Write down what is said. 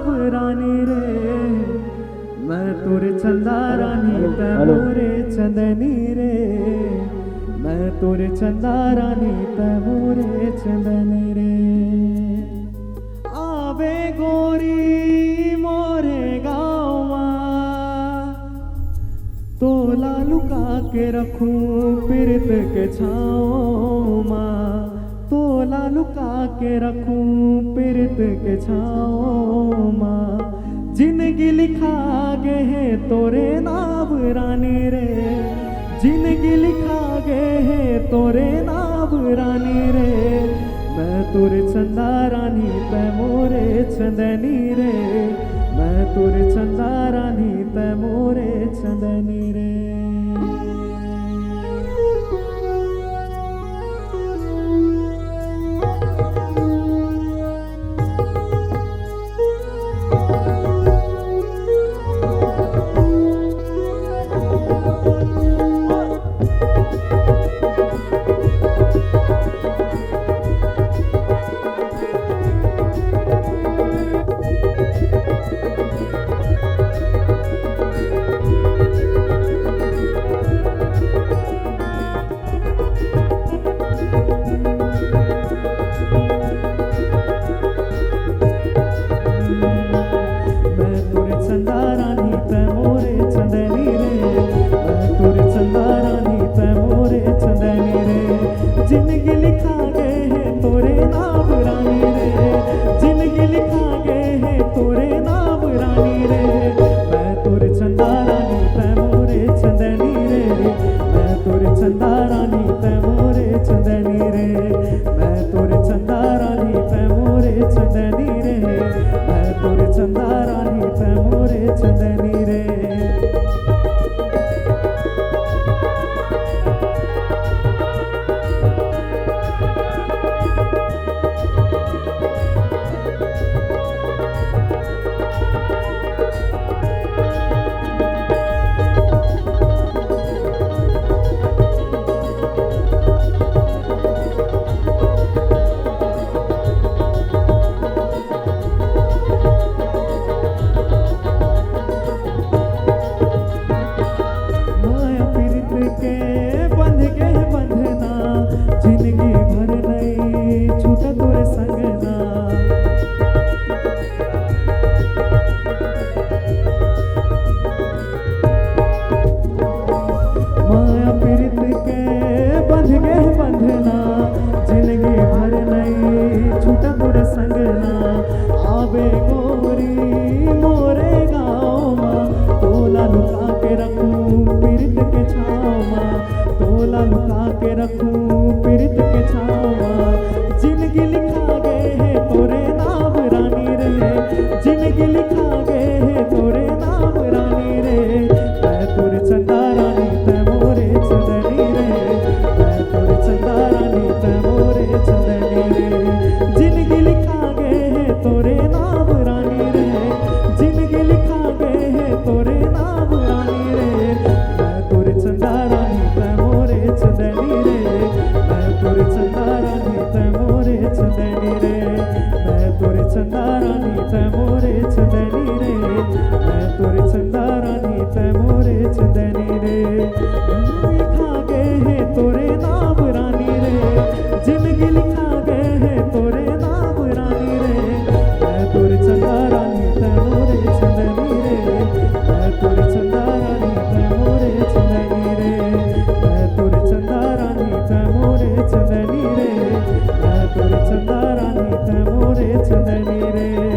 नाव रानी रे, मैं तोरे चंदा रानी ते मोरे चंदनी रे, मैं तोरे चंदा रानी ते मोरे चंदनी रे। आवे गोरी मोरे गाँव तोला लुका के रखूं पीरत के छाँव माँ, तोला लुका के रखूं पीरत के छाँव माँ। जिंदगी लिखा गे है तोरे नाव रानी रे, जिंदगी लिखा गे है तोरे नाव रानी रे, मैं तोरे चंदा रानी ते मोरे चंदनी रे, मैं तोरे चंदा रानी ते मोरे चंदनी रे। जिंदगी लिखा गए है तोरे नाव रानी रे, जिंदगी लिखा गए है तोरे नाव रानी रे, मैं तोरे चंदा रानी ते मोरे चंदनी रे, मैं तोरे चंदा रानी ते मोरे चंदनी रे, मैं तोरे चंदा रानी ते मोरे चंदनी रे, मैं तोरे चंदा रानी ते मोरे चंदनी रे। जिंदगी भर नहीं छूटा तोरे संगना, माया पीरित के बंध गए बंधना, जिंदगी भर नहीं छूटा तोरे संगना। आवे गोरी मोरे गाँव माँ, तोला लुका के रखूं पीरित के छाँव माँ, तोला लुका के रखूं पीरित के छावा। जिंदगी लिखा गए है तोरे नाव रानी रे, जिंदगी लिखा गए है तोरे नाव रानी रे, मैं तोरे चंदा रानी ते मोरे चंदनी रे, मैं तोरे चंदा रानी ते मोरे चंदनी रे। जिंदगी लिखा गए है तोरे नाव रानी रे, जिंदगी लिखा गए है तोरे नाव रानी रे, मैं तोरे चंदा रानी ते मोरे चंदनी रे, मैं तोरे चंदा रानी ते मोरे चंदनी रे, मैं तोरे चंदा रानी ते मोरे चंदनी रे, मैं तोरे चंदा रानी ते मोरे चंदनी रे। लिखा गए है तोरे नाव रानी रे, जिंदगी लिखा गए है तोरे नाव रानी रे, मैं तोरे चंदा रानी ते मोरे चंदनी रे, मैं तोरे चंदा रानी ते मोरे चंदनी रे, मैं तोरे चंदा रानी ते मोरे चंदनी रे, मैं तोरे चंदा रानी ते मोरे चंदनी रे।